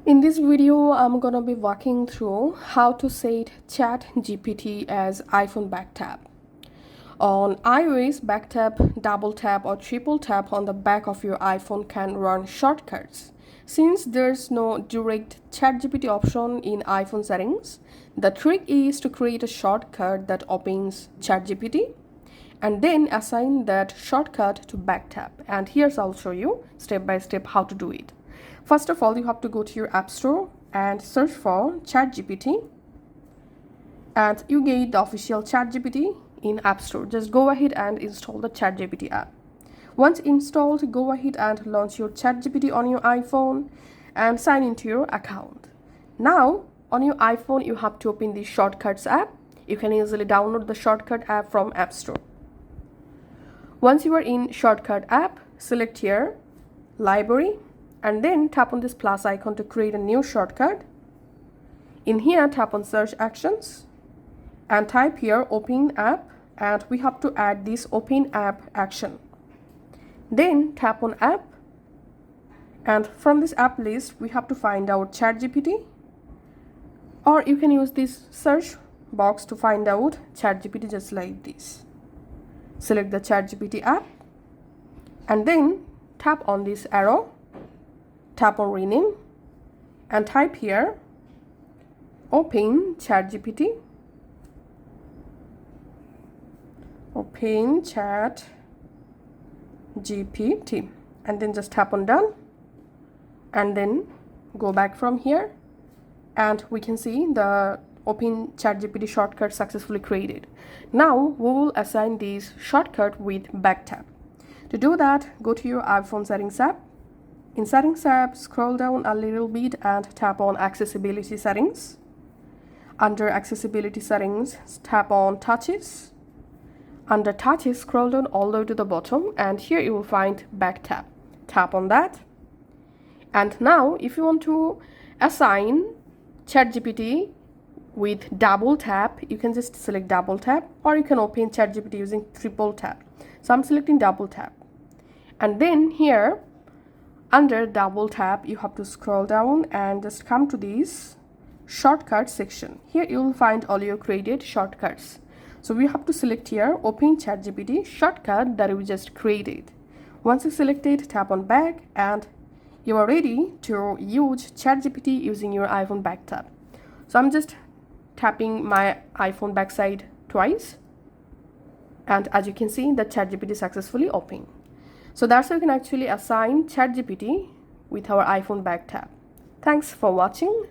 In this video, I'm gonna be walking through how to set ChatGPT as iPhone back tap. On iOS, back tap, double tap, or triple tap on the back of your iPhone can run shortcuts. Since there's no direct ChatGPT option in iPhone settings, the trick is to create a shortcut that opens ChatGPT and then assign that shortcut to back tap. And here's I'll show you step by step how to do it. First of all, you have to go to your App Store and search for ChatGPT, and you get the official ChatGPT in App Store. Just go ahead and install the ChatGPT app. Once installed, go ahead and launch your ChatGPT on your iPhone and sign into your account. Now, on your iPhone, you have to open the Shortcuts app. You can easily download the Shortcut app from App Store. Once you are in Shortcut app, select here Library and then tap on this plus icon to create a new shortcut. In here, tap on Search Actions and type here Open App, and we have to add this Open App action. Then tap on App, and from this app list, we have to find out ChatGPT, or you can use this search box to find out ChatGPT just like this. Select the ChatGPT app and then tap on this arrow, tap on Rename and type here Open ChatGPT. Open ChatGPT and then just tap on Done and then go back from here, and we can see the Open ChatGPT shortcut successfully created. Now we will assign this shortcut with back tap. To do that, go to your iPhone settings app. In settings app, scroll down a little bit and tap on accessibility settings. Under accessibility settings, tap on touches. Under touches, scroll down all the way to the bottom, and here you will find back tap. Tap on that. And now if you want to assign ChatGPT with double tap, you can just select double tap, or you can open ChatGPT using triple tap. So I'm selecting double tap. And then here under double tap, you have to scroll down and just come to this shortcut section. Here you will find all your created shortcuts. So we have to select here Open ChatGPT shortcut that we just created. Once you select it, tap on back and you are ready to use ChatGPT using your iPhone back tap. So I'm just tapping my iPhone backside twice, and as you can see, the ChatGPT successfully opened. So that's how you can actually assign ChatGPT with our iPhone back tap. Thanks for watching.